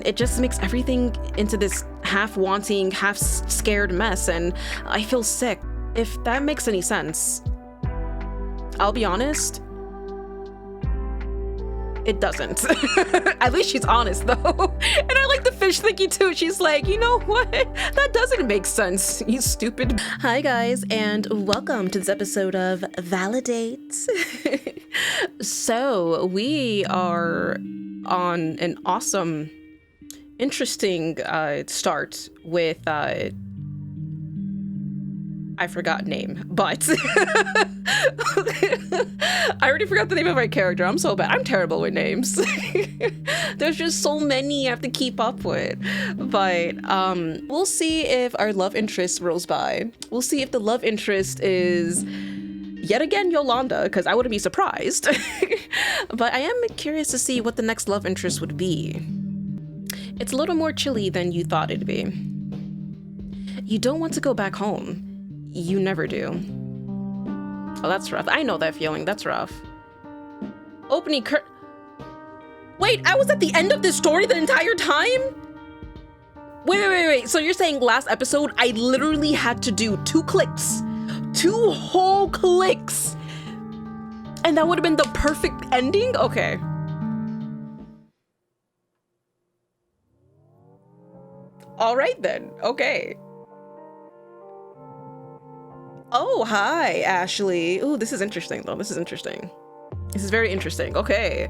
It just makes everything into this half wanting, half scared mess, and I feel sick. If that makes any sense. I'll be honest, it doesn't. At least she's honest though. And I like the fish thinking too. She's like, you know what? That doesn't make sense, you stupid. Hi guys, and welcome to this episode of ValiDate. So we are on an awesome, interesting start with I forgot name, but I already forgot the name of my character. I'm so bad. I'm terrible with names. There's just so many I have to keep up with. But we'll see if our love interest rolls by. We'll see if the love interest is yet again Yolanda, because I wouldn't be surprised. But I am curious to see what the next love interest would be. It's a little more chilly than you thought it'd be. You don't want to go back home. You never do. Oh, that's rough. I know that feeling. That's rough. Opening Wait, I was at the end of this story the entire time? Wait. So you're saying last episode, I literally had to do 2 clicks. 2 whole clicks. And that would have been the perfect ending? Okay. All right then. Okay. Oh, hi, Ashlie. Ooh, this is interesting though. This is interesting. This is very interesting. Okay.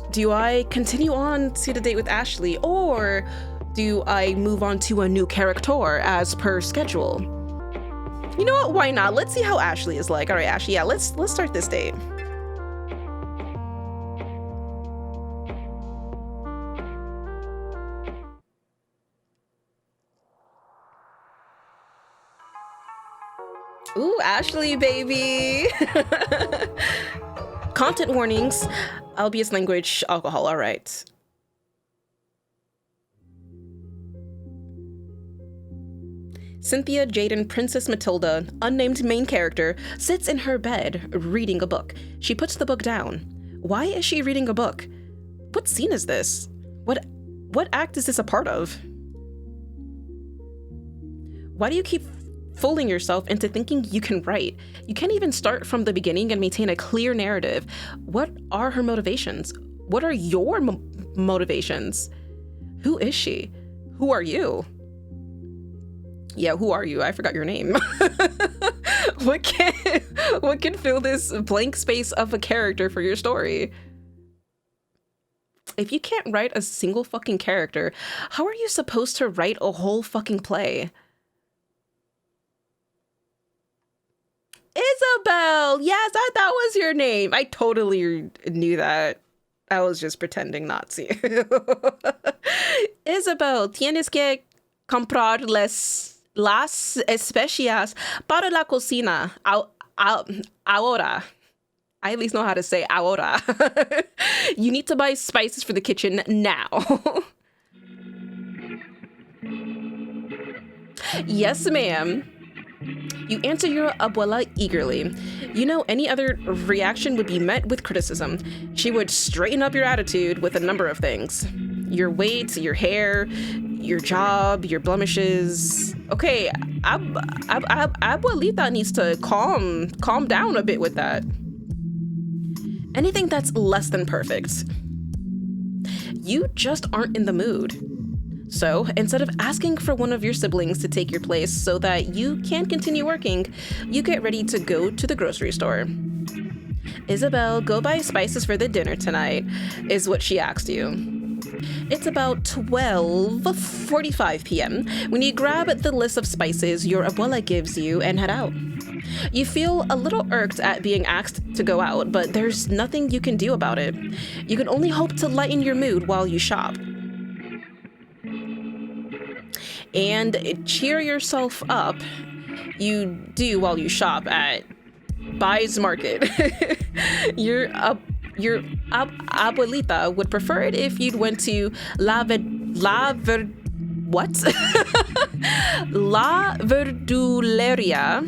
Do I continue on to the date with Ashlie, or do I move on to a new character as per schedule? You know what? Why not? Let's see how Ashlie is like. All right, Ashlie. Yeah, let's start this date. Ooh, Ashlie, baby. Content warnings, albeit language, alcohol, all right. Cynthia Jaden Princess Matilda, unnamed main character, sits in her bed reading a book. She puts the book down. Why is she reading a book? What scene is this? What act is this a part of? Why do you keep fooling yourself into thinking you can write? You can't even start from the beginning and maintain a clear narrative. What are her motivations? What are your motivations? Who is she? Who are you? Yeah, who are you? I forgot your name. What can fill this blank space of a character for your story? If you can't write a single fucking character, how are you supposed to write a whole fucking play? Isabel! Yes, that was your name. I totally knew that. I was just pretending not to. Isabel, tienes que comprar las especias para la cocina. Ahora. I at least know how to say ahora. You need to buy spices for the kitchen now. Yes, ma'am. You answer your abuela eagerly. You know any other reaction would be met with criticism. She would straighten up your attitude with a number of things. Your weight, your hair, your job, your blemishes. Okay, abuelita needs to calm down a bit with that. Anything that's less than perfect. You just aren't in the mood. So, instead of asking for one of your siblings to take your place so that you can continue working, you get ready to go to the grocery store. Isabel, go buy spices for the dinner tonight, is what she asked you. It's about 12:45 p.m. when you grab the list of spices your abuela gives you and head out. You feel a little irked at being asked to go out, but there's nothing you can do about it. You can only hope to lighten your mood while you shop. And cheer yourself up, you do while you shop at Buy's Market. Your abuelita would prefer it if you'd went to La Verduleria,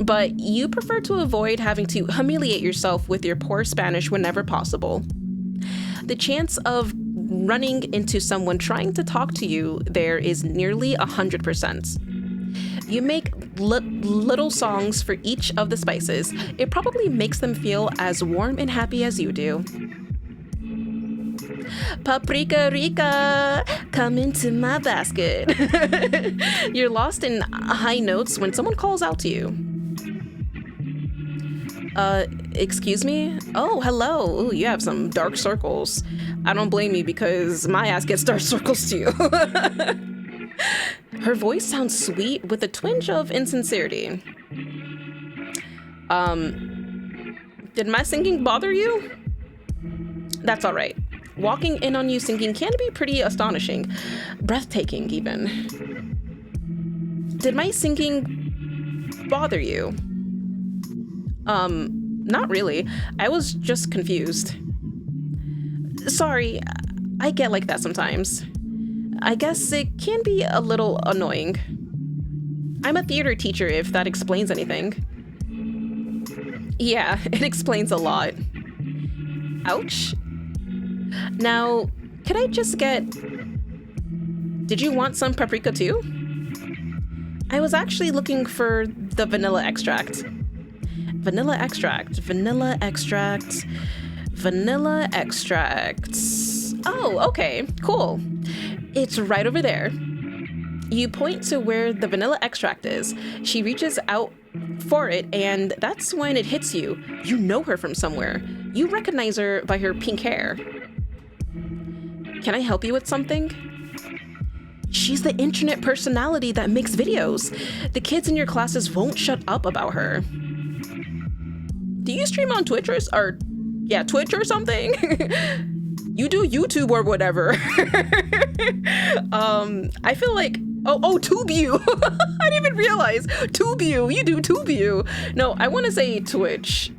but you prefer to avoid having to humiliate yourself with your poor Spanish whenever possible. the chance of running into someone trying to talk to you there is nearly 100%. You make little songs for each of the spices. It probably makes them feel as warm and happy as you do. Paprika Rica, come into my basket. You're lost in high notes when someone calls out to you. Excuse me? Oh, hello. Ooh, you have some dark circles. I don't blame you because my ass gets dark circles too. Her voice sounds sweet with a twinge of insincerity. Did my singing bother you? That's all right. Walking in on you singing can be pretty astonishing, breathtaking even. Did my singing bother you? Not really. I was just confused. Sorry, I get like that sometimes. I guess it can be a little annoying. I'm a theater teacher, if that explains anything. Yeah, it explains a lot. Ouch. Now, could I just get... Did you want some paprika too? I was actually looking for the vanilla extract. Vanilla extract, vanilla extract, vanilla extracts. Oh, okay, cool. It's right over there. You point to where the vanilla extract is. She reaches out for it, and that's when it hits you. You know her from somewhere. You recognize her by her pink hair. Can I help you with something? She's the internet personality that makes videos. The kids in your classes won't shut up about her. Do you stream on Twitch or Twitch or something? You do YouTube or whatever. I feel like, oh, TubeU. I didn't even realize. TubeU, you do TubeU. No, I want to say Twitch.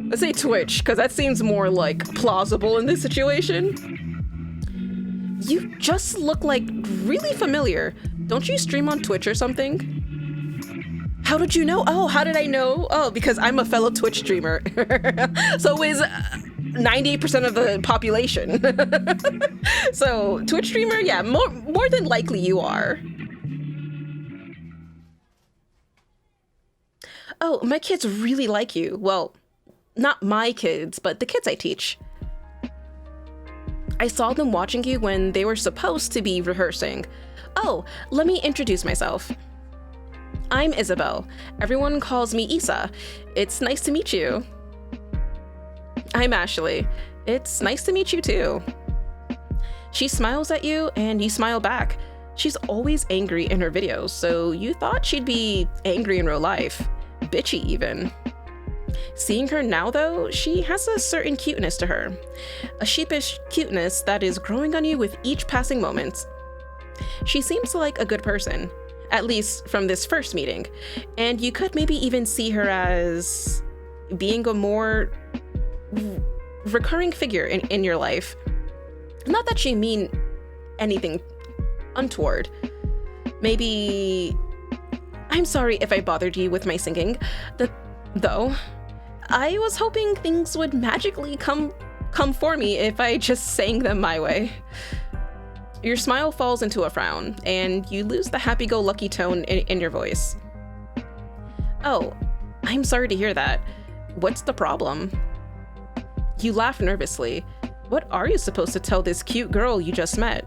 Let's say Twitch, because that seems more like plausible in this situation. You just look like really familiar. Don't you stream on Twitch or something? How did you know? Oh, how did I know? Oh, because I'm a fellow Twitch streamer. So is 98% of the population. So Twitch streamer, yeah, more than likely you are. Oh, my kids really like you. Well, not my kids, but the kids I teach. I saw them watching you when they were supposed to be rehearsing. Oh, let me introduce myself. I'm Isabel. Everyone calls me Isa. It's nice to meet you. I'm Ashlie. It's nice to meet you too. She smiles at you and you smile back. She's always angry in her videos, so you thought she'd be angry in real life. Bitchy even. Seeing her now though, she has a certain cuteness to her. A sheepish cuteness that is growing on you with each passing moment. She seems like a good person. At least from this first meeting, and you could maybe even see her as being a more recurring figure in your life. Not that she mean anything untoward. Maybe... I'm sorry if I bothered you with my singing, though. I was hoping things would magically come for me if I just sang them my way. Your smile falls into a frown, and you lose the happy-go-lucky tone in your voice. Oh, I'm sorry to hear that. What's the problem? You laugh nervously. What are you supposed to tell this cute girl you just met?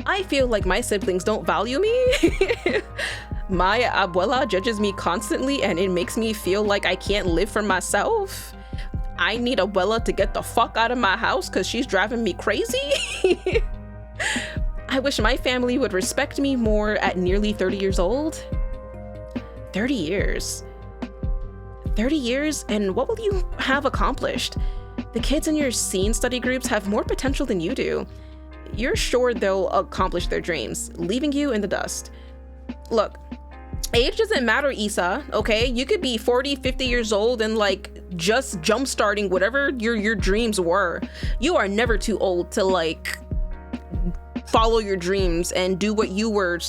I feel like my siblings don't value me. My abuela judges me constantly, and it makes me feel like I can't live for myself. I need abuela to get the fuck out of my house because she's driving me crazy. I wish my family would respect me more at nearly 30 years old. 30 years. 30 years, and what will you have accomplished? The kids in your scene study groups have more potential than you do. You're sure they'll accomplish their dreams, leaving you in the dust. Look, age doesn't matter, Isa, okay? You could be 40, 50 years old and like just jump-starting whatever your dreams were. You are never too old to like follow your dreams and do what you were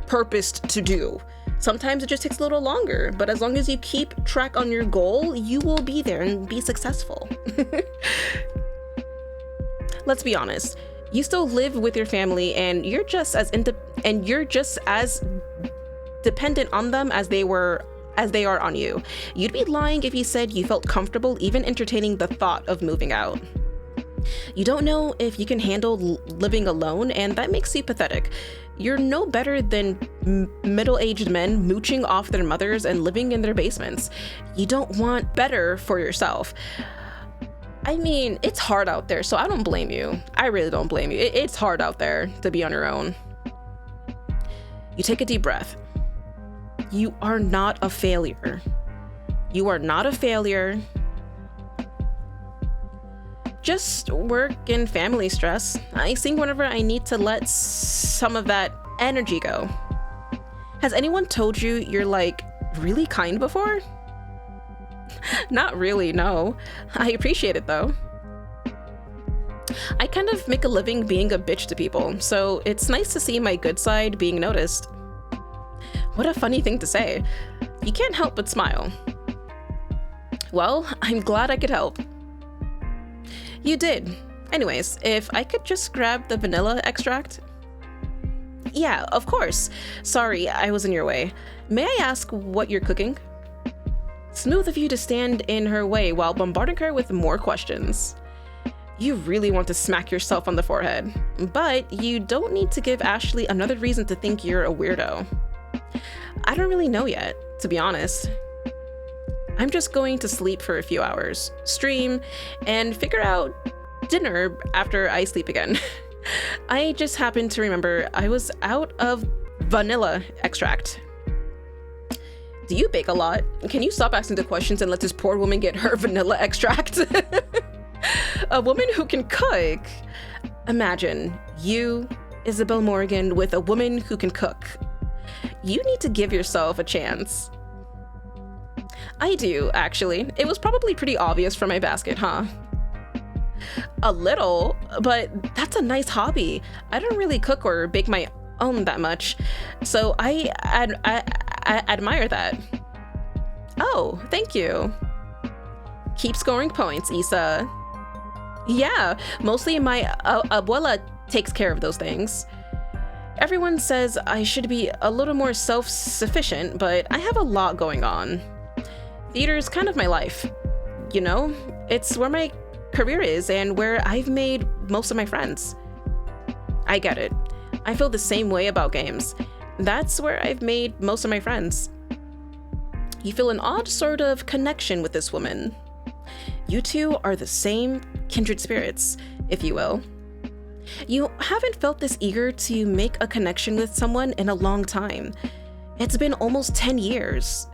purposed to do. Sometimes it just takes a little longer, but as long as you keep track on your goal, you will be there and be successful. Let's be honest. You still live with your family, and you're just as dependent on them as they are on you. You'd be lying if you said you felt comfortable even entertaining the thought of moving out. You don't know if you can handle living alone, and that makes you pathetic. You're no better than middle-aged men mooching off their mothers and living in their basements. You don't want better for yourself. I mean, it's hard out there, so I don't blame you. I really don't blame you. It's hard out there to be on your own. You take a deep breath. You are not a failure. You are not a failure. Just work and family stress. I sing whenever I need to let some of that energy go. Has anyone told you you're like really kind before? Not really, no. I appreciate it though. I kind of make a living being a bitch to people, so it's nice to see my good side being noticed. What a funny thing to say. You can't help but smile. Well, I'm glad I could help. You did. Anyways, if I could just grab the vanilla extract? Yeah, of course. Sorry, I was in your way. May I ask what you're cooking? Smooth of you to stand in her way while bombarding her with more questions. You really want to smack yourself on the forehead, but you don't need to give Ashlie another reason to think you're a weirdo. I don't really know yet, to be honest. I'm just going to sleep for a few hours, stream, and figure out dinner after I sleep again. I just happened to remember I was out of vanilla extract. Do you bake a lot? Can you stop asking the questions and let this poor woman get her vanilla extract? A woman who can cook. Imagine you, Isabel Morgan, with a woman who can cook. You need to give yourself a chance. I do, actually. It was probably pretty obvious from my basket, huh? A little, but that's a nice hobby. I don't really cook or bake my own that much, so I admire that. Oh, thank you. Keep scoring points, Isa. Yeah, mostly my abuela takes care of those things. Everyone says I should be a little more self-sufficient, but I have a lot going on. Theater's kind of my life. You know, it's where my career is and where I've made most of my friends. I get it. I feel the same way about games. That's where I've made most of my friends. You feel an odd sort of connection with this woman. You two are the same kindred spirits, if you will. You haven't felt this eager to make a connection with someone in a long time. It's been almost 10 years.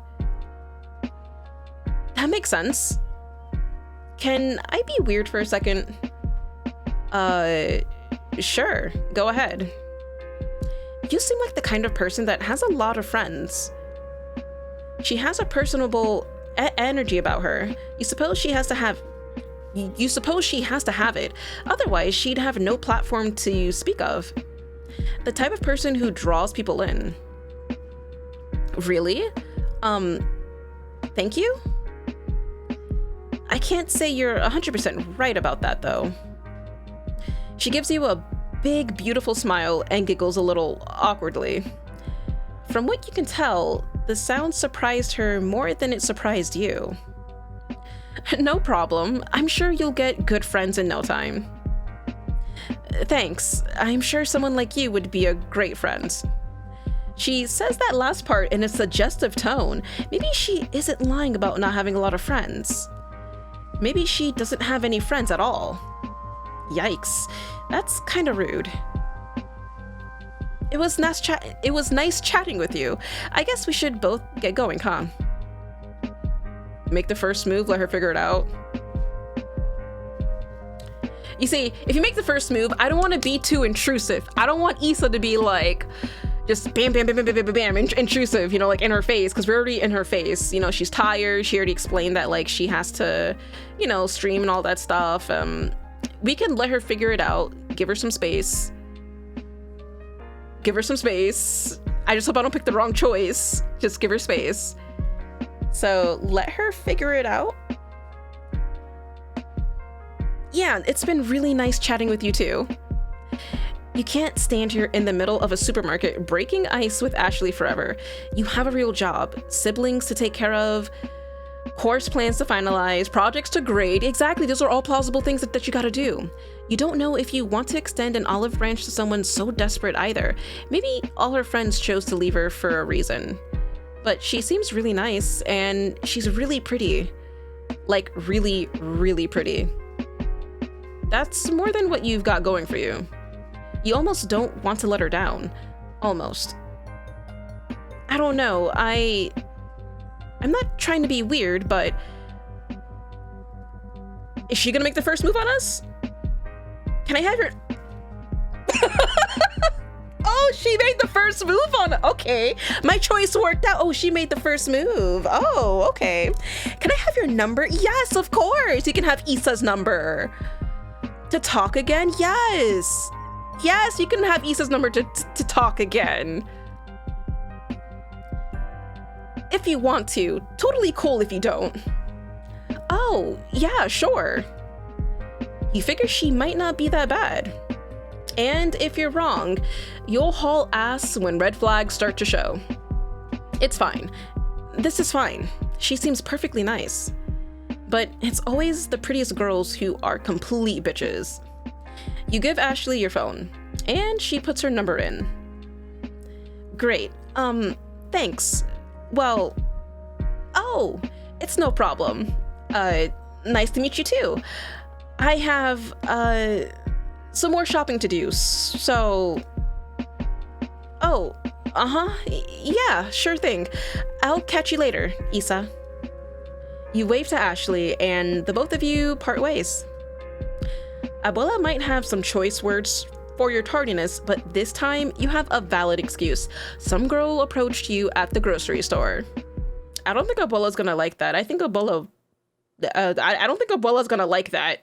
That makes sense. Can I be weird for a second? Sure, go ahead. You seem like the kind of person that has a lot of friends. She has a personable energy about her. You suppose she has to have it. Otherwise, she'd have no platform to speak of. The type of person who draws people in. Really? Thank you? I can't say you're 100% right about that, though. She gives you a big, beautiful smile and giggles a little awkwardly. From what you can tell, the sound surprised her more than it surprised you. No problem. I'm sure you'll get good friends in no time. Thanks. I'm sure someone like you would be a great friend. She says that last part in a suggestive tone. Maybe she isn't lying about not having a lot of friends. Maybe she doesn't have any friends at all. Yikes. That's kind of rude. It was nice chatting with you. I guess we should both get going, huh? Make the first move, let her figure it out. You see, if you make the first move, I don't want to be too intrusive. I don't want Issa to be like, just bam, bam, bam, bam, bam, bam, bam, intrusive, you know, like in her face, because we're already in her face. You know, she's tired. She already explained that, like, she has to, you know, stream and all that stuff. We can let her figure it out. Give her some space. Give her some space. I just hope I don't pick the wrong choice. Just give her space. So let her figure it out. Yeah, it's been really nice chatting with you too. You can't stand here in the middle of a supermarket breaking ice with Ashlie forever. You have a real job, siblings to take care of, course plans to finalize, projects to grade. Exactly, those are all plausible things that you gotta do. You don't know if you want to extend an olive branch to someone so desperate either. Maybe all her friends chose to leave her for a reason. But she seems really nice, and she's really pretty. Like, really, really pretty. That's more than what you've got going for you. You almost don't want to let her down. Almost. I don't know, I'm not trying to be weird, but is she gonna make the first move on us? Can I have her? Oh, she made the first move on it. Okay, my choice worked out. Oh, she made the first move. Oh, okay. Can I have your number? Yes, of course. You can have Issa's number. To talk again? Yes. Yes, you can have Issa's number to talk again. If you want to. Totally cool if you don't. Oh, yeah, sure. You figure she might not be that bad. And if you're wrong, you'll haul ass when red flags start to show. It's fine. This is fine. She seems perfectly nice. But it's always the prettiest girls who are complete bitches. You give Ashlie your phone, and she puts her number in. Great. Thanks. Well, oh, it's no problem. Nice to meet you too. I have, some more shopping to do, so... Oh, yeah, sure thing. I'll catch you later, Issa. You wave to Ashlie, and the both of you part ways. Abuela might have some choice words for your tardiness, but this time you have a valid excuse. Some girl approached you at the grocery store. I don't think Abuela's gonna like that. I think Abuela... I don't think Abuela's gonna like that.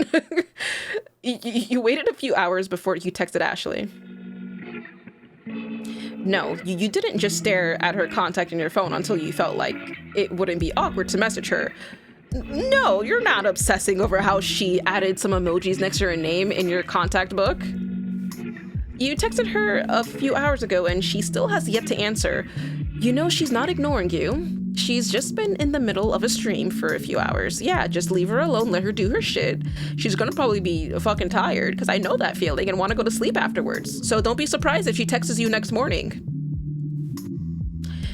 You waited a few hours before you texted Ashlie. No, you didn't just stare at her contact in your phone until you felt like it wouldn't be awkward to message her. No, you're not obsessing over how she added some emojis next to her name in your contact book. You texted her a few hours ago and she still has yet to answer. You know she's not ignoring you. She's just been in the middle of a stream for a few hours. Yeah, just leave her alone, let her do her shit. She's gonna probably be fucking tired, because I know that feeling, and want to go to sleep afterwards. So don't be surprised if she texts you next morning.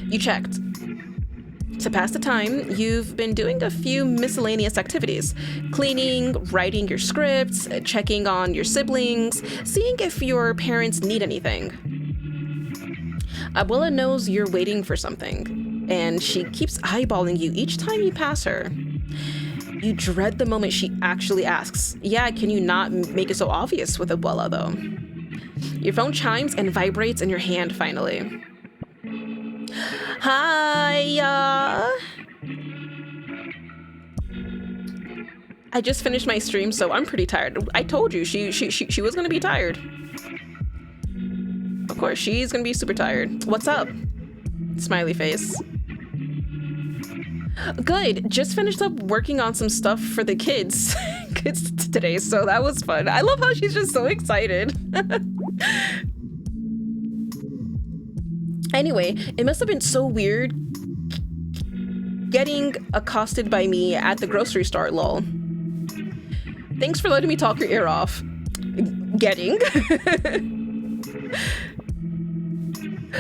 You checked. To pass the time, you've been doing a few miscellaneous activities. Cleaning, writing your scripts, checking on your siblings, seeing if your parents need anything. Abuela knows you're waiting for something, and she keeps eyeballing you each time you pass her. You dread the moment she actually asks. Yeah, can you not make it so obvious with Abuela, though? Your phone chimes and vibrates in your hand finally. Hi, I just finished my stream, so I'm pretty tired. I told you she was gonna be tired. Of course, she's gonna be super tired. What's up? Smiley face. Good. Just finished up working on some stuff for the kids today, so that was fun. I love how she's just so excited. Anyway, it must have been so weird getting accosted by me at the grocery store, lol. Thanks for letting me talk your ear off. Getting?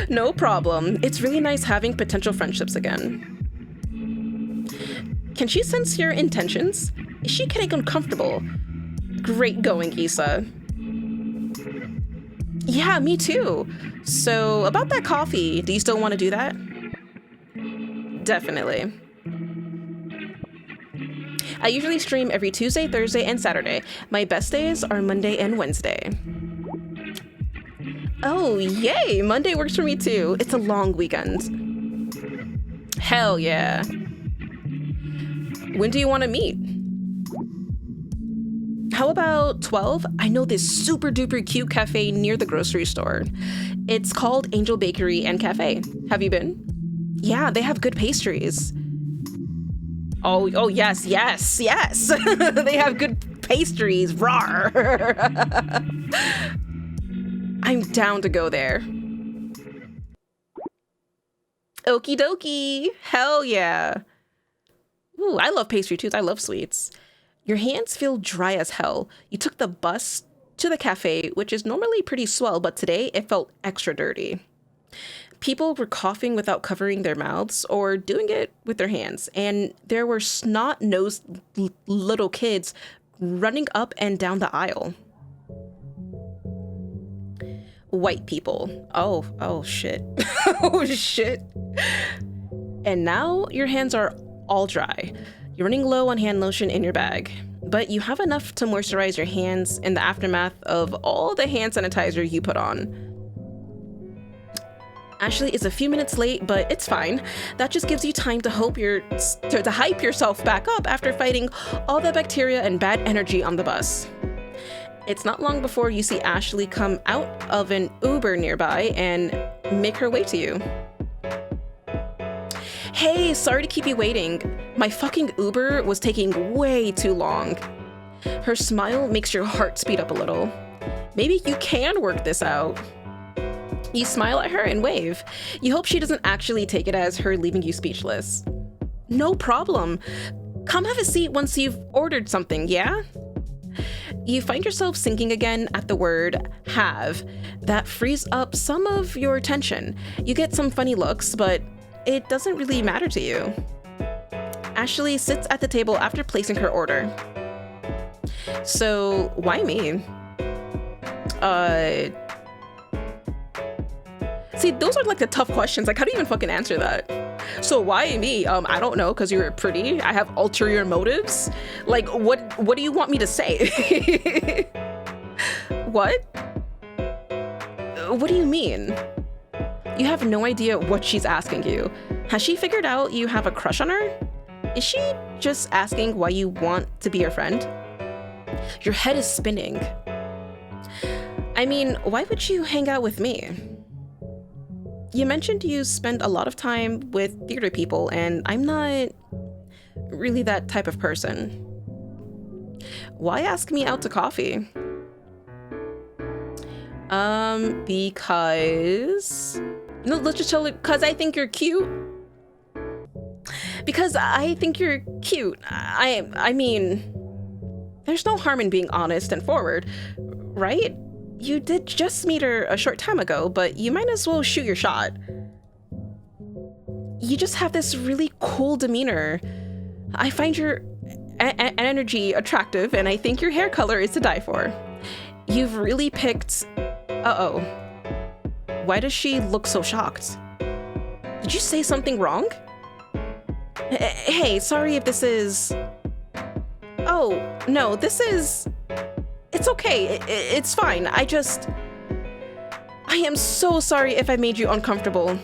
No problem. It's really nice having potential friendships again. Can she sense your intentions? Is she getting uncomfortable? Great going, Issa. Yeah, me too. So, about that coffee, do you still want to do that? Definitely. I usually stream every Tuesday, Thursday, and Saturday. My best days are Monday and Wednesday. Oh, yay! Monday works for me too. It's a long weekend. Hell yeah. When do you want to meet? How about 12? I know this super duper cute cafe near the grocery store. It's called Angel Bakery and Cafe. Have you been? Yeah, they have good pastries. Oh yes. They have good Pastries, rawr. I'm down to go there. Okie dokie. Hell yeah. Ooh, I love pastry too. I love sweets. Your hands feel dry as hell. You took the bus to the cafe, which is normally pretty swell, but today it felt extra dirty. People were coughing without covering their mouths or doing it with their hands, and there were snot-nosed little kids running up and down the aisle. White people. Oh shit. Oh shit. And now your hands are all dry. You're running low on hand lotion in your bag, but you have enough to moisturize your hands in the aftermath of all the hand sanitizer you put on. Ashlie is a few minutes late, but it's fine. That just gives you time to hype yourself back up after fighting all the bacteria and bad energy on the bus. It's not long before you see Ashlie come out of an Uber nearby and make her way to you. Hey, sorry to keep you waiting. My fucking Uber was taking way too long. Her smile makes your heart speed up a little. Maybe you can work this out. You smile at her and wave. You hope she doesn't actually take it as her leaving you speechless. No problem. Come have a seat once you've ordered something, yeah? You find yourself sinking again at the word have. That frees up some of your tension. You get some funny looks, but it doesn't really matter to you. Ashlie sits at the table after placing her order. So, why me? See, those are like the tough questions. Like, how do you even fucking answer that? So why me? I don't know, because you're pretty. I have ulterior motives. Like, what do you want me to say? What? What do you mean? You have no idea what she's asking you. Has she figured out you have a crush on her? Is she just asking why you want to be her friend? Your head is spinning. I mean, why would you hang out with me? You mentioned you spend a lot of time with theater people, and I'm not really that type of person. Why ask me out to coffee? Because... No, let's just tell it, because I think you're cute. Because I think you're cute. I mean, there's no harm in being honest and forward, right? You did just meet her a short time ago, but you might as well shoot your shot. You just have this really cool demeanor. I find your energy attractive, and I think your hair color is to die for. You've really picked... Uh-oh. Why does she look so shocked? Did you say something wrong? Hey, sorry if this is... Oh, no, this is... It's okay. It's fine. I am so sorry if I made you uncomfortable.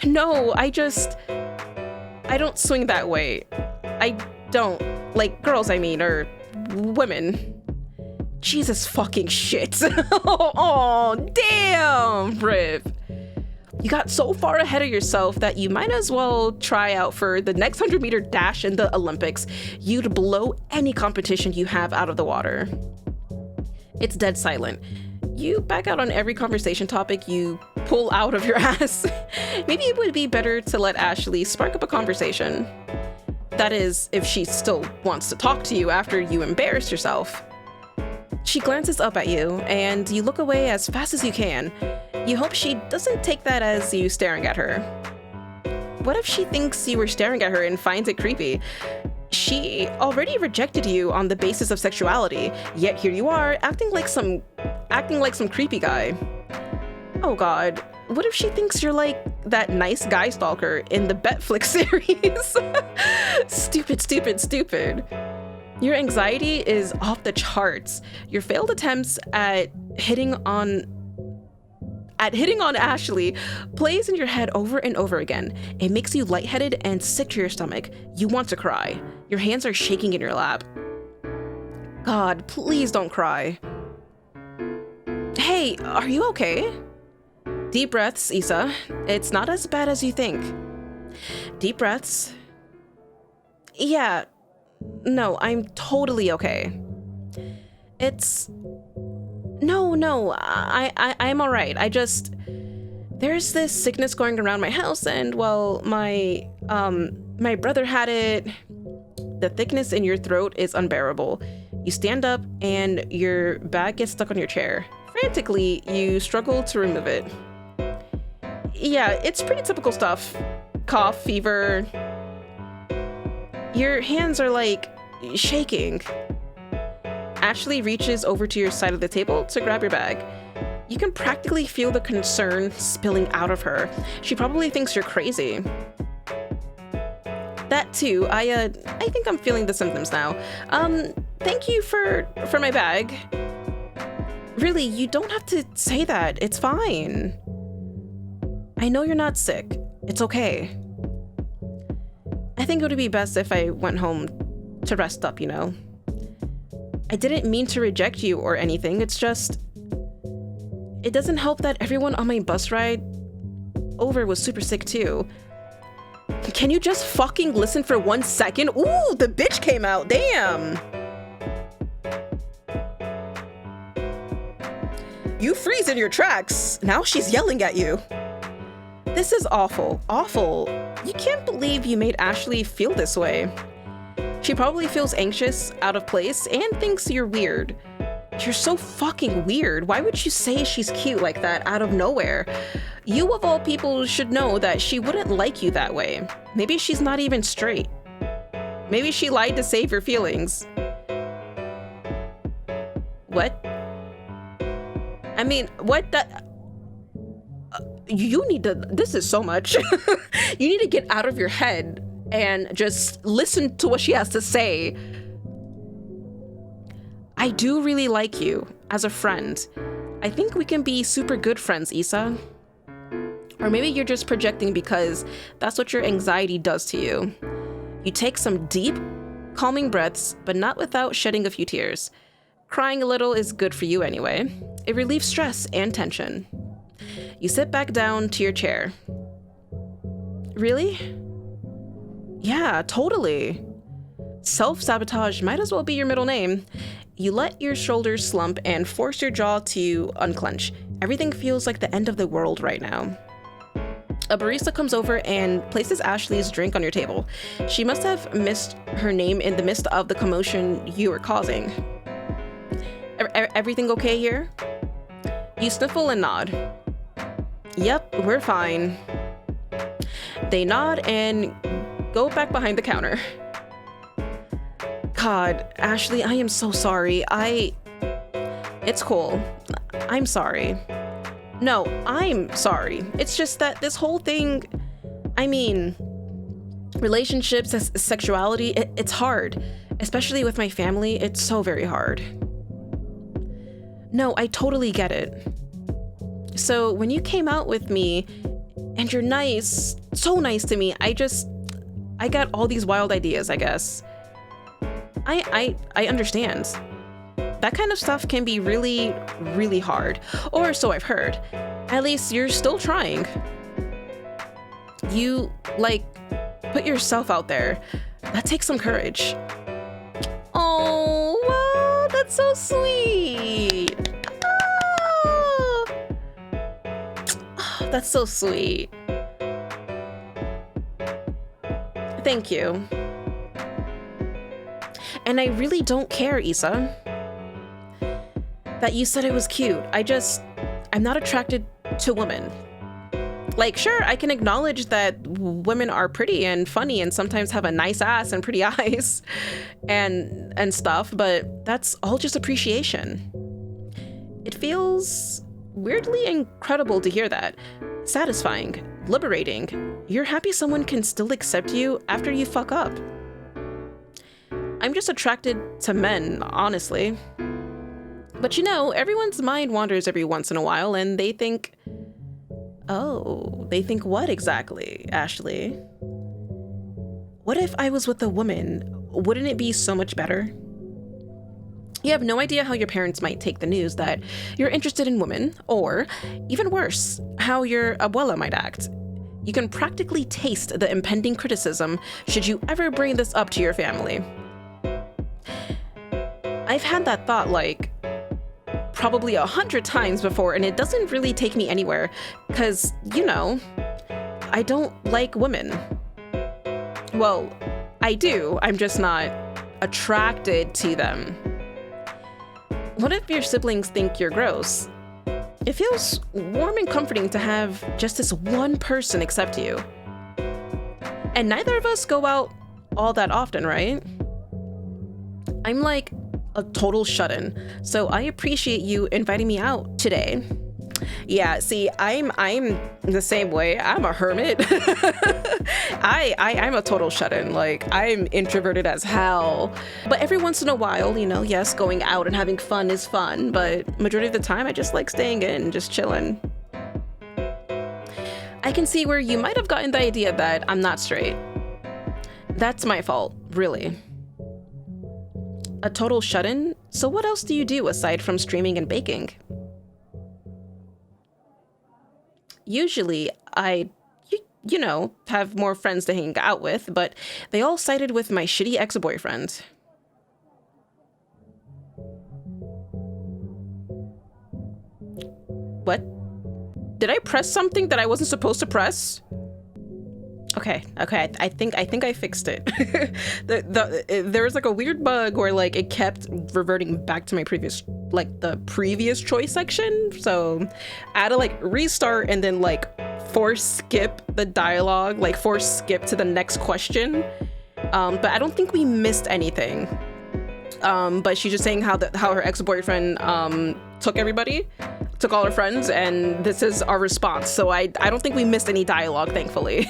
No, I don't swing that way. I don't. Like, girls, I mean, or women. Jesus fucking shit. Oh, damn, Riv. You got so far ahead of yourself that you might as well try out for the next 100-meter dash in the Olympics. You'd blow any competition you have out of the water. It's dead silent. You back out on every conversation topic you pull out of your ass. Maybe it would be better to let Ashlie spark up a conversation. That is, if she still wants to talk to you after you embarrass yourself. She glances up at you, and you look away as fast as you can. You hope she doesn't take that as you staring at her. What if she thinks you were staring at her and finds it creepy? She already rejected you on the basis of sexuality, yet here you are acting like some creepy guy. Oh god, what if she thinks you're like that nice guy stalker in the Betflix series? Stupid. Your anxiety is off the charts. Your failed attempts at hitting on Ashlie plays in your head over and over again. It makes you lightheaded and sick to your stomach. You want to cry. Your hands are shaking in your lap. God, please don't cry. Hey, are you okay? Deep breaths, Issa. It's not as bad as you think. Deep breaths. Yeah. No, I'm totally okay. No, I'm all right. There's this sickness going around my house, and well, my brother had it. The thickness in your throat is unbearable. You stand up and your bag gets stuck on your chair. Frantically, you struggle to remove it. Yeah, it's pretty typical stuff. Cough, fever. Your hands are like shaking. Ashlie reaches over to your side of the table to grab your bag. You can practically feel the concern spilling out of her. She probably thinks you're crazy. That too, I think I'm feeling the symptoms now. Thank you for my bag. Really, you don't have to say that. It's fine. I know you're not sick. It's okay. I think it would be best if I went home to rest up, you know? I didn't mean to reject you or anything. It's just, it doesn't help that everyone on my bus ride over was super sick too. Can you just fucking listen for 1 second? Ooh, the bitch came out. Damn. You freeze in your tracks. Now she's yelling at you. This is awful. Awful. You can't believe you made Ashlie feel this way. She probably feels anxious, out of place, and thinks you're weird. You're so fucking weird. Why would you say she's cute like that out of nowhere? You of all people should know that she wouldn't like you that way. Maybe she's not even straight. Maybe she lied to save your feelings. What? I mean, what the... You need to... This is so much. You need to get out of your head and just listen to what she has to say. I do really like you as a friend. I think we can be super good friends, Issa. Or maybe you're just projecting because that's what your anxiety does to you. You take some deep, calming breaths, but not without shedding a few tears. Crying a little is good for you anyway. It relieves stress and tension. You sit back down to your chair. Really? Yeah, totally. Self-sabotage might as well be your middle name. You let your shoulders slump and force your jaw to unclench. Everything feels like the end of the world right now. A barista comes over and places Ashley's drink on your table. She must have missed her name in the midst of the commotion you were causing. Everything okay here? You sniffle and nod. Yep, we're fine. They nod and go back behind the counter. God, Ashlie, I am so sorry. It's cool. I'm sorry. No, I'm sorry. It's just that this whole thing, I mean, relationships, sexuality, it's hard. Especially with my family, it's so very hard. No, I totally get it. So when you came out with me, and you're nice, so nice to me, I got all these wild ideas, I guess. I understand. That kind of stuff can be really, really hard. Or so I've heard. At least you're still trying. You, put yourself out there. That takes some courage. Oh, wow, that's so sweet. Oh, that's so sweet. Thank you. And I really don't care, Issa, that you said it was cute. I'm not attracted to women. Sure, I can acknowledge that women are pretty and funny and sometimes have a nice ass and pretty eyes and stuff, but that's all just appreciation. It feels weirdly incredible to hear that. Satisfying, liberating. You're happy someone can still accept you after you fuck up. I'm just attracted to men, honestly. But everyone's mind wanders every once in a while and they think, oh, they think what exactly, Ashlie? What if I was with a woman? Wouldn't it be so much better? You have no idea how your parents might take the news that you're interested in women, or, even worse, how your abuela might act. You can practically taste the impending criticism should you ever bring this up to your family. I've had that thought like probably 100 times before, and it doesn't really take me anywhere because, I don't like women. Well, I do. I'm just not attracted to them. What if your siblings think you're gross? It feels warm and comforting to have just this one person accept you. And neither of us go out all that often, right? I'm like a total shut-in, so I appreciate you inviting me out today. Yeah, see, I'm the same way. I'm a hermit. I'm a total shut-in. Like, I'm introverted as hell. But every once in a while, yes, going out and having fun is fun, but majority of the time I just like staying in, just chilling. I can see where you might have gotten the idea that I'm not straight. That's my fault, really. A total shut-in? So what else do you do aside from streaming and baking? Usually, I have more friends to hang out with, but they all sided with my shitty ex-boyfriend. What? Did I press something that I wasn't supposed to press? Okay. I think I fixed it. There was like a weird bug where like it kept reverting back to my the previous choice section. So I had to like restart and then like force skip the dialogue, like force skip to the next question. But I don't think we missed anything. But she's just saying how her ex-boyfriend took all her friends, and this is our response. So I don't think we missed any dialogue, thankfully.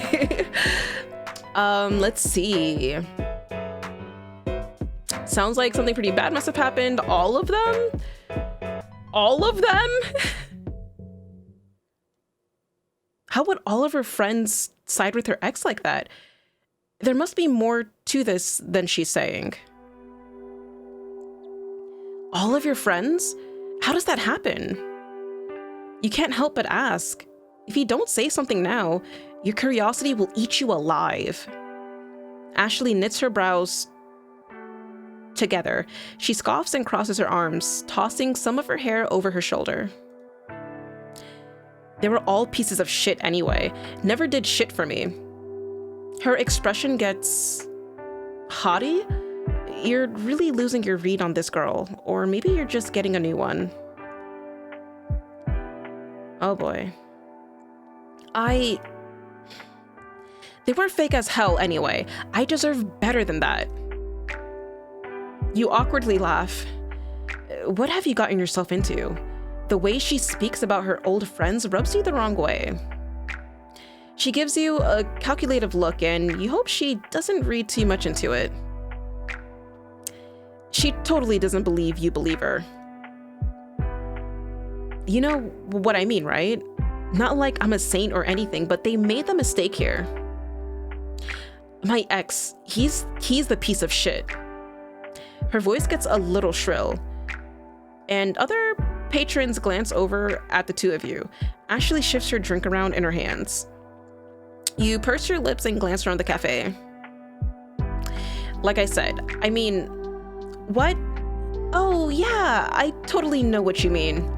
Let's see. Sounds like something pretty bad must have happened. All of them? All of them? How would all of her friends side with her ex like that? There must be more to this than she's saying. All of your friends? How does that happen? You can't help but ask. If you don't say something now, your curiosity will eat you alive. Ashlie knits her brows together. She scoffs and crosses her arms, tossing some of her hair over her shoulder. They were all pieces of shit anyway. Never did shit for me. Her expression gets haughty. You're really losing your read on this girl, or maybe you're just getting a new one. Oh boy. They were fake as hell anyway. I deserve better than that. You awkwardly laugh. What have you gotten yourself into? The way she speaks about her old friends rubs you the wrong way. She gives you a calculative look and you hope she doesn't read too much into it. She totally doesn't believe you believe her. You know what I mean, right? Not like I'm a saint or anything, but they made the mistake here. My ex, he's the piece of shit. Her voice gets a little shrill, and other patrons glance over at the two of you. Ashlie shifts her drink around in her hands. You purse your lips and glance around the cafe. Like I said, I mean, what? Oh yeah, I totally know what you mean.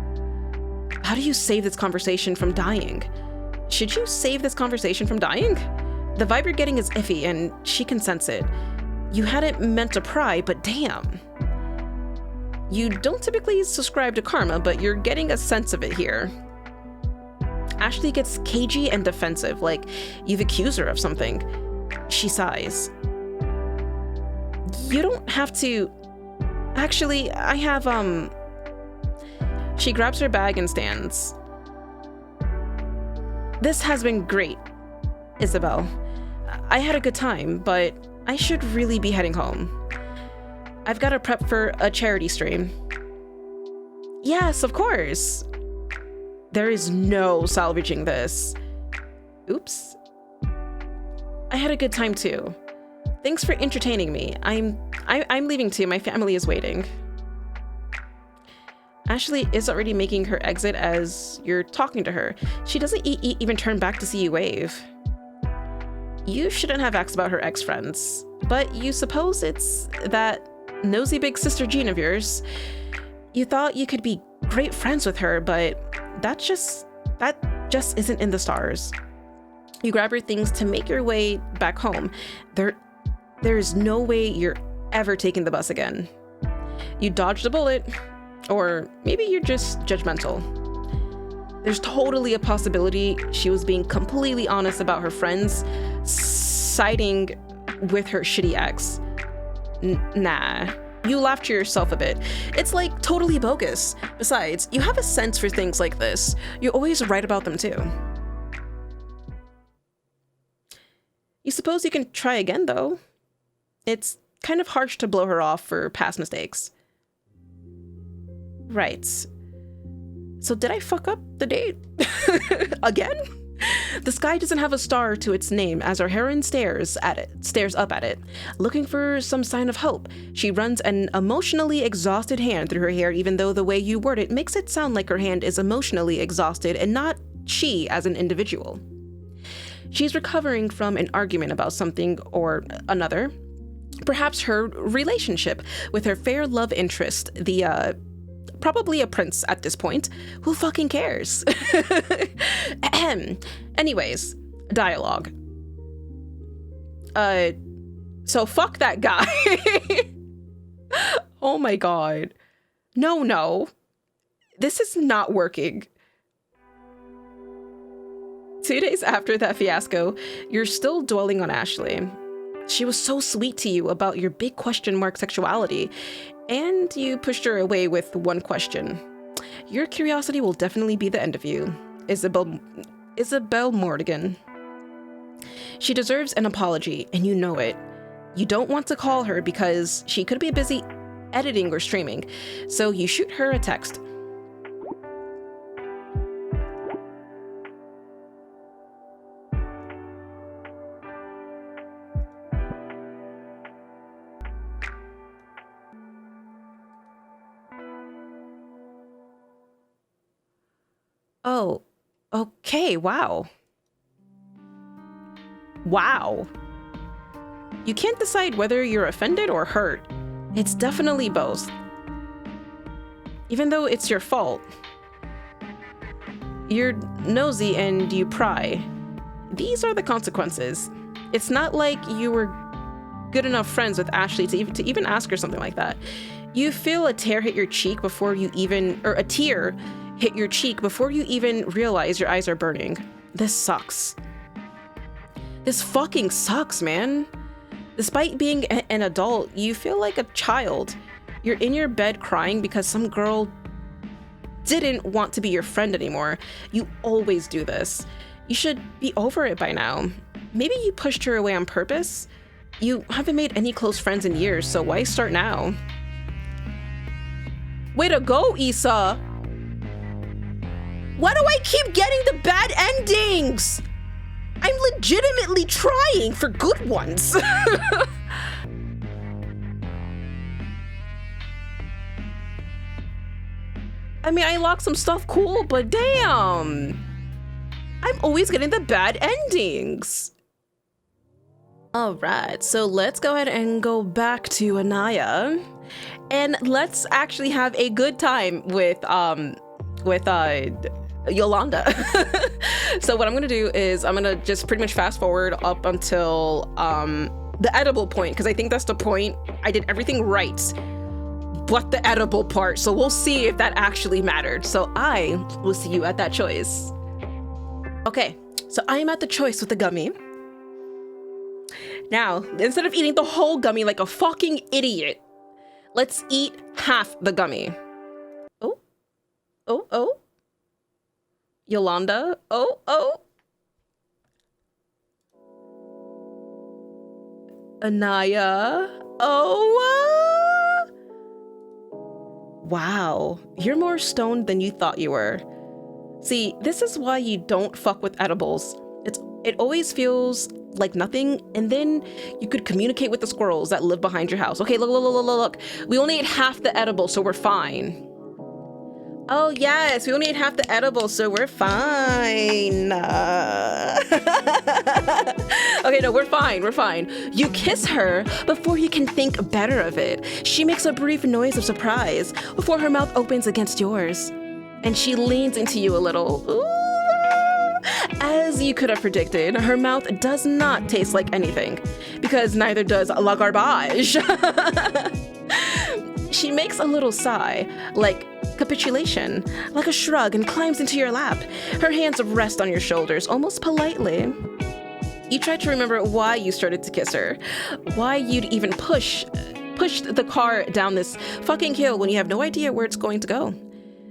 How do you save this conversation from dying? Should you save this conversation from dying? The vibe you're getting is iffy and she can sense it. You hadn't meant to pry, but damn. You don't typically subscribe to karma, but you're getting a sense of it here. Ashlie gets cagey and defensive, like you've accused her of something. She sighs. You don't have to... Actually, I have, She grabs her bag and stands. This has been great, Isabel. I had a good time, but I should really be heading home. I've got to prep for a charity stream. Yes, of course. There is no salvaging this. Oops. I had a good time too. Thanks for entertaining me. I'm leaving too. My family is waiting. Ashlie is already making her exit as you're talking to her. She doesn't even turn back to see you wave. You shouldn't have asked about her ex-friends, but you suppose it's that nosy big sister Jean of yours. You thought you could be great friends with her, but that just isn't in the stars. You grab your things to make your way back home. There's no way you're ever taking the bus again. You dodged a bullet, or maybe you're just judgmental. There's totally a possibility she was being completely honest about her friends siding with her shitty ex. Nah. You laughed to yourself a bit. It's like totally bogus. Besides, you have a sense for things like this. You always write about them too. You suppose you can try again, though. It's kind of harsh to blow her off for past mistakes. Right. So did I fuck up the date? Again? The sky doesn't have a star to its name as our heroine stares up at it, looking for some sign of hope. She runs an emotionally exhausted hand through her hair, even though the way you word it makes it sound like her hand is emotionally exhausted and not she as an individual. She's recovering from an argument about something or another. Perhaps her relationship with her fair love interest, probably a prince at this point. Who fucking cares? Anyways, dialogue. So fuck that guy. Oh my god. No. This is not working. 2 days after that fiasco, you're still dwelling on Ashlie. She was so sweet to you about your big question mark sexuality, and you pushed her away with one question. Your curiosity will definitely be the end of you. Isabel Mordigan. She deserves an apology, and you know it. You don't want to call her because she could be busy editing or streaming, so you shoot her a text. Oh, okay, wow. Wow. You can't decide whether you're offended or hurt. It's definitely both. Even though it's your fault. You're nosy and you pry. These are the consequences. It's not like you were good enough friends with Ashlie to even ask her something like that. You feel a tear hit your cheek before you even, or a tear hit your cheek before you even realize your eyes are burning. This sucks. This fucking sucks, man. Despite being an adult, you feel like a child. You're in your bed crying because some girl didn't want to be your friend anymore. You always do this. You should be over it by now. Maybe you pushed her away on purpose? You haven't made any close friends in years, so why start now? Way to go, Issa! Why do I keep getting the bad endings? I'm legitimately trying for good ones. I mean, I locked some stuff cool, but damn. I'm always getting the bad endings. All right, so let's go ahead and go back to Anaya. And let's actually have a good time with Yolanda. So what I'm gonna do is I'm gonna just pretty much fast forward up until the edible point, because I think that's the point. I did everything right but the edible part, so we'll see if that actually mattered. So I will see you at that choice. Okay, so I am at the choice with the gummy. Now, instead of eating the whole gummy like a fucking idiot, let's eat half the gummy. Oh. Yolanda, oh. Anaya, Wow, you're more stoned than you thought you were. See, this is why you don't fuck with edibles. It always feels like nothing, and then you could communicate with the squirrels that live behind your house. Okay, look. We only ate half the edible, so we're fine. Oh yes, we only ate half the edible, so we're fine. Okay, no, we're fine. You kiss her before you can think better of it. She makes a brief noise of surprise before her mouth opens against yours. And she leans into you a little. Ooh. As you could have predicted, her mouth does not taste like anything, because neither does la garbage. She makes a little sigh, like capitulation, like a shrug, and climbs into your lap. Her hands rest on your shoulders, almost politely. You try to remember why you started to kiss her, why you'd even pushed the car down this fucking hill when you have no idea where it's going to go.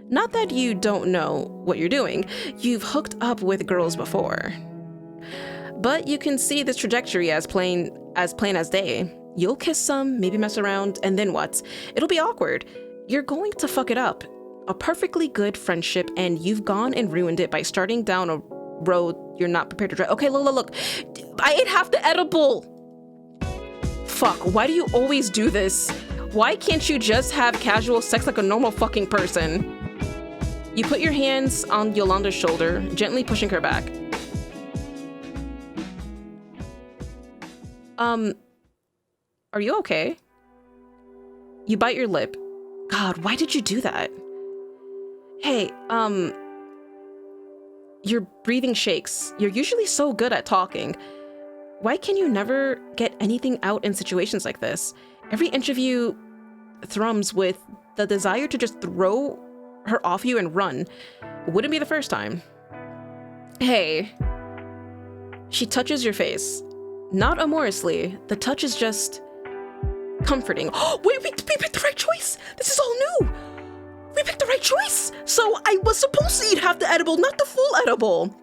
Not that you don't know what you're doing. You've hooked up with girls before. But you can see this trajectory as plain as day. You'll kiss some, maybe mess around, and then what? It'll be awkward. You're going to fuck it up. A perfectly good friendship, and you've gone and ruined it by starting down a road you're not prepared to drive. Okay, look. I ate half the edible. Fuck, why do you always do this? Why can't you just have casual sex like a normal fucking person? You put your hands on Yolanda's shoulder, gently pushing her back. Are you okay? You bite your lip. God, why did you do that? Hey, your breathing shakes. You're usually so good at talking. Why can you never get anything out in situations like this? Every inch of you thrums with the desire to just throw her off you and run. Wouldn't be the first time. Hey. She touches your face. Not amorously. The touch is just comforting. Oh, wait, we picked the right choice. This is all new. We picked the right choice. So I was supposed to eat half the edible, not the full edible.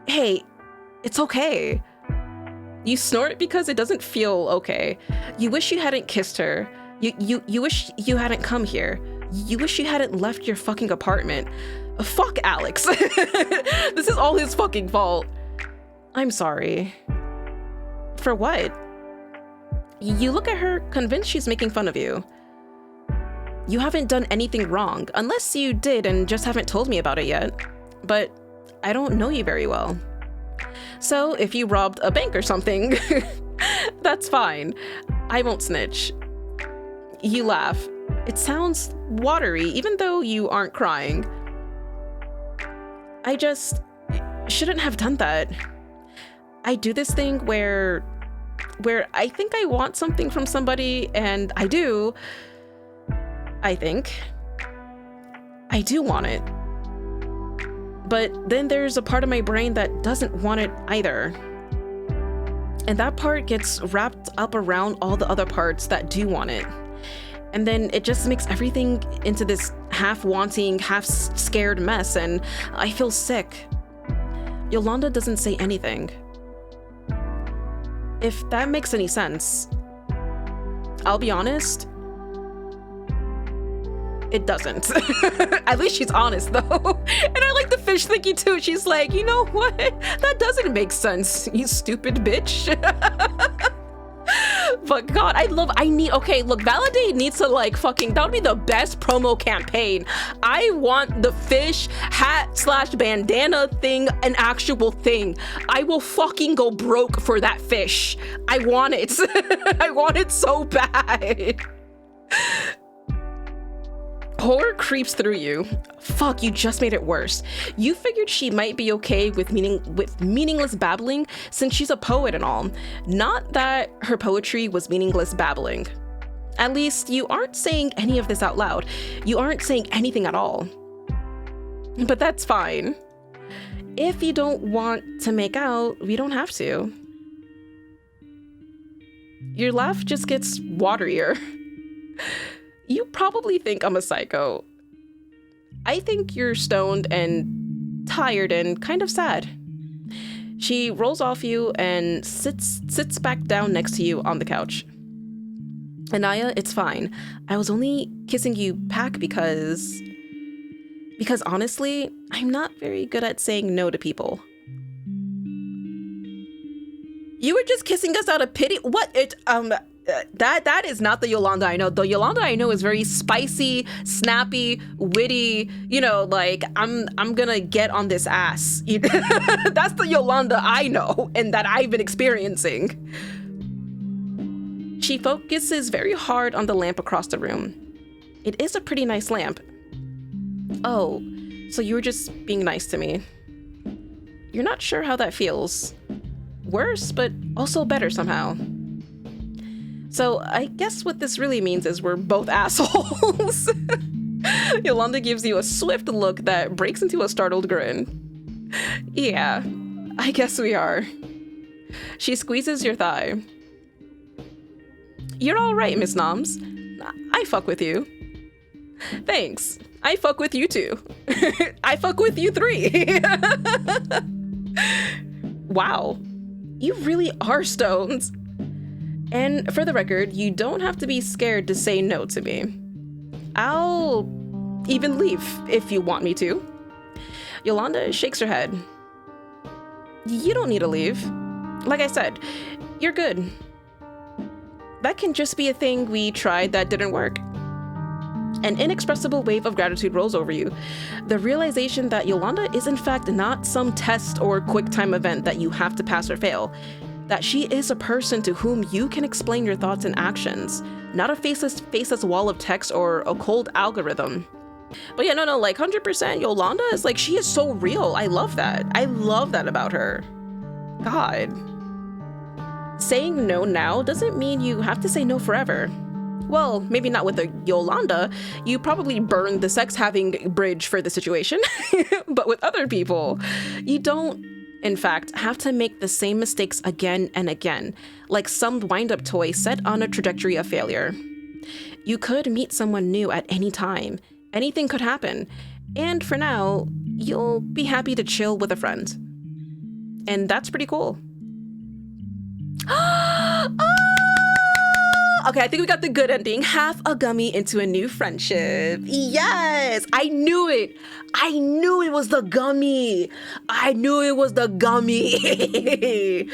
Hey, it's okay. You snort because it doesn't feel okay. You wish you hadn't kissed her. You wish you hadn't come here. You wish you hadn't left your fucking apartment. Fuck Alex. This is all his fucking fault. I'm sorry. For what? You look at her, convinced she's making fun of you. You haven't done anything wrong, unless you did and just haven't told me about it yet. But I don't know you very well. So if you robbed a bank or something, that's fine. I won't snitch. You laugh. It sounds watery, even though you aren't crying. I just shouldn't have done that. I do this thing where I think I want something from somebody, and I do. I think. I do want it. But then there's a part of my brain that doesn't want it either. And that part gets wrapped up around all the other parts that do want it. And then it just makes everything into this half-wanting, half-scared mess, and I feel sick. Yolanda doesn't say anything. If that makes any sense. I'll be honest, it doesn't. At least she's honest, though. And I like the fish thingy, too. She's like, you know what? That doesn't make sense, you stupid bitch. But God, okay, look, ValiDate needs to that would be the best promo campaign. I want the fish hat/bandana thing an actual thing. I will fucking go broke for that fish. I want it. I want it so bad. Horror creeps through you. Fuck, you just made it worse. You figured she might be okay with meaningless babbling since she's a poet and all. Not that her poetry was meaningless babbling. At least you aren't saying any of this out loud. You aren't saying anything at all. But that's fine. If you don't want to make out, we don't have to. Your laugh just gets waterier. You probably think I'm a psycho. I think you're stoned and tired and kind of sad. She rolls off you and sits back down next to you on the couch. Anaya, it's fine. I was only kissing you back because honestly, I'm not very good at saying no to people. You were just kissing us out of pity? What? That is not the Yolanda I know. The Yolanda I know is very spicy, snappy, witty, like I'm gonna get on this ass. That's the Yolanda I know and that I've been experiencing. She focuses very hard on the lamp across the room. It is a pretty nice lamp. Oh, so you were just being nice to me. You're not sure how that feels. Worse, but also better somehow. So I guess what this really means is we're both assholes. Yolanda gives you a swift look that breaks into a startled grin. Yeah, I guess we are. She squeezes your thigh. You're all right, Miss Noms. I fuck with you. Thanks. I fuck with you too. I fuck with you 3. Wow. You really are stones. And for the record, you don't have to be scared to say no to me. I'll even leave if you want me to. Yolanda shakes her head. You don't need to leave. Like I said, you're good. That can just be a thing we tried that didn't work. An inexpressible wave of gratitude rolls over you. The realization that Yolanda is in fact not some test or quick time event that you have to pass or fail. That she is a person to whom you can explain your thoughts and actions, not a faceless wall of text or a cold algorithm. But yeah, no, like 100% Yolanda is like, she is so real. I love that. I love that about her. God. Saying no now doesn't mean you have to say no forever. Well, maybe not with a Yolanda. You probably burned the sex-having bridge for the situation. But with other people, you don't, in fact, have to make the same mistakes again and again, like some wind-up toy set on a trajectory of failure. You could meet someone new at any time. Anything could happen. And for now, you'll be happy to chill with a friend. And that's pretty cool. Okay, I think we got the good ending. Half a gummy into a new friendship. Yes, I knew it. I knew it was the gummy. I knew it was the gummy.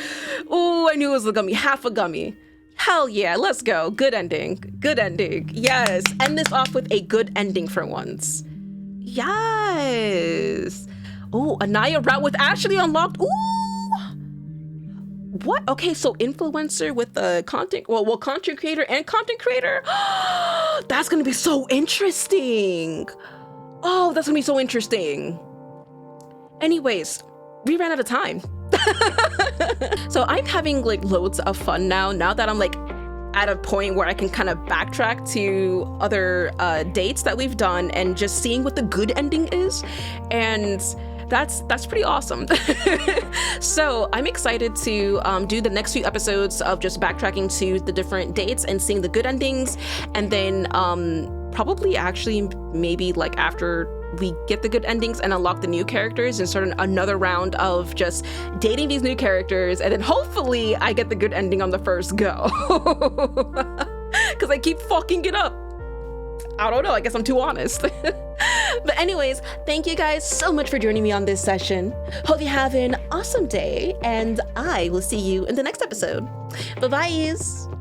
Oh, I knew it was the gummy. Half a gummy. Hell yeah, let's go. Good ending. Good ending. Yes, end this off with a good ending for once. Yes. Oh, Anaya route with Ashlie unlocked. Ooh. What? Okay, so influencer with the content creator and content creator? That's gonna be so interesting. Oh, that's gonna be so interesting. Anyways, we ran out of time. So I'm having like loads of fun now that I'm like at a point where I can kind of backtrack to other dates that we've done and just seeing what the good ending is. And that's pretty awesome. So I'm excited to do the next few episodes of just backtracking to the different dates and seeing the good endings, and then probably actually maybe like after we get the good endings and unlock the new characters and start another round of just dating these new characters, and then hopefully I get the good ending on the first go. Because I keep fucking it up. I don't know, I guess I'm too honest. But anyways, thank you guys so much for joining me on this session. Hope you have an awesome day, and I will see you in the next episode. Bye-bye.